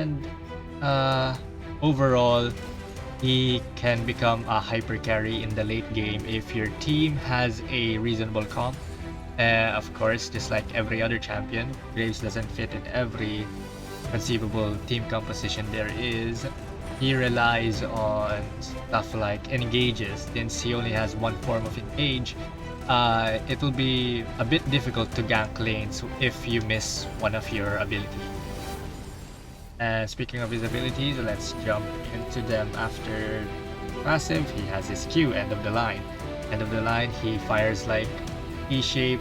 And uh, overall, he can become a hyper carry in the late game if your team has a reasonable comp. Of course, just like every other champion, Graves doesn't fit in every conceivable team composition there is. He relies on stuff like engages. Since he only has one form of engage, it will be a bit difficult to gank lanes if you miss one of your abilities. And speaking of his abilities, let's jump into them after passive. He has his Q, end of the line. End of the line, he fires like E-shape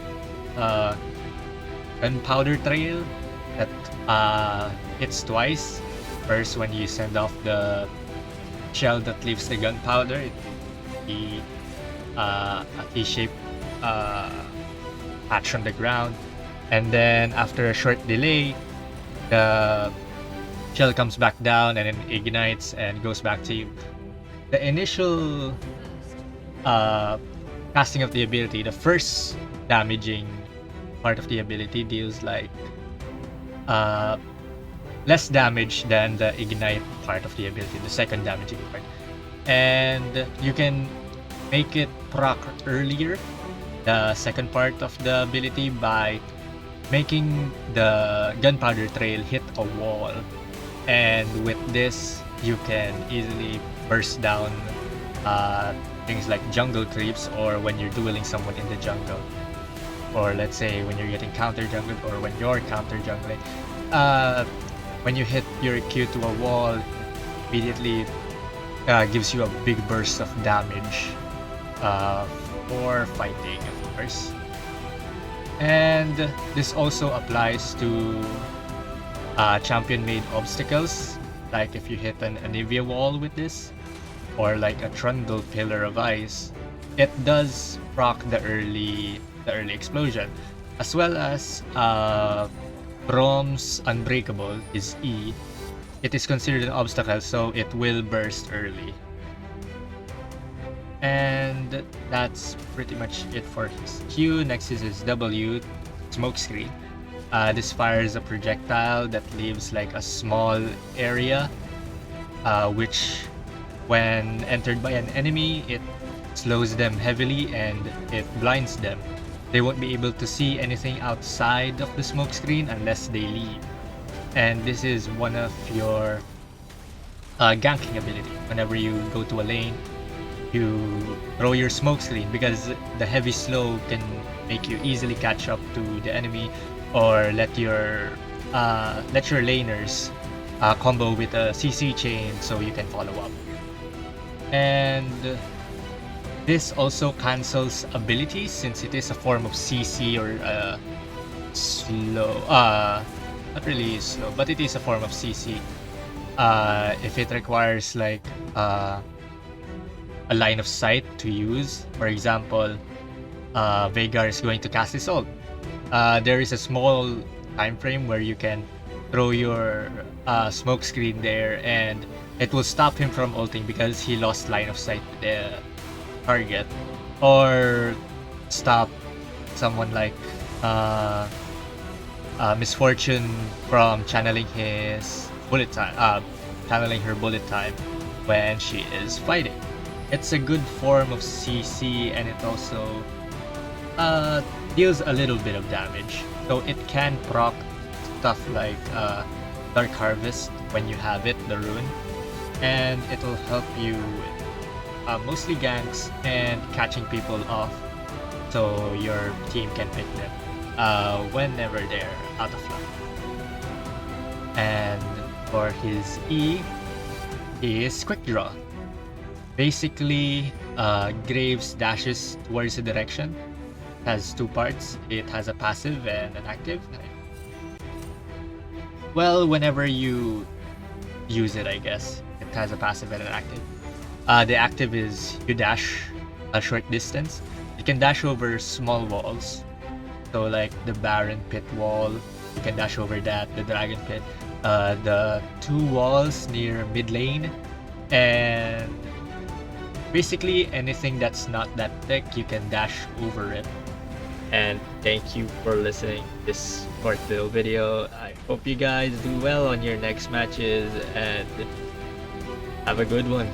gunpowder trail that hits twice. First, when you send off the shell that leaves the gunpowder, it will be a T-shaped patch on the ground. And then after a short delay, the shell comes back down and then ignites and goes back to you. The initial casting of the ability, the first damaging part of the ability deals like less damage than the ignite part of the ability, the second damaging part. And you can make it proc earlier, the second part of the ability, by making the gunpowder trail hit a wall. And with this, you can easily burst down things like jungle creeps, or when you're dueling someone in the jungle, or let's say when you're getting counter jungled, or when you're counter jungling. When you hit your Q to a wall, immediately gives you a big burst of damage for fighting, of course. And this also applies to champion-made obstacles, like if you hit an Anivia wall with this, or like a Trundle Pillar of Ice, it does proc the early explosion, as well as Brom's Unbreakable, his E. It is considered an obstacle, so it will burst early. And that's pretty much it for his Q. Next is his W, Smokescreen. This fires a projectile that leaves like a small area, which when entered by an enemy, it slows them heavily and it blinds them. They won't be able to see anything outside of the smoke screen unless they leave. And this is one of your ganking ability. Whenever you go to a lane, you throw your smoke screen, because the heavy slow can make you easily catch up to the enemy, or let your laners combo with a CC chain so you can follow up. And this also cancels abilities, since it is a form of CC, or slow, not really slow, but it is a form of CC. If it requires like a line of sight to use, for example, Veigar is going to cast his ult. There is a small time frame where you can throw your smoke screen there, and it will stop him from ulting because he lost line of sight with the target, or stop someone like Misfortune from channeling his bullet time, channeling her bullet time when she is fighting. It's a good form of CC, and it also deals a little bit of damage. So it can proc stuff like Dark Harvest when you have it, the rune, and it'll help you mostly ganks and catching people off, so your team can pick them whenever they're out of luck. And for his E, is Quick Draw. Basically, Graves dashes towards a direction. It has two parts. It has a passive and an active. Well, whenever you use it, I guess. It has a passive and an active. The active is you dash a short distance. You can dash over small walls. So like the Baron Pit wall, you can dash over that, the Dragon Pit, the two walls near mid lane, and basically anything that's not that thick, you can dash over it. And thank you for listening to this short little video. I hope you guys do well on your next matches and have a good one.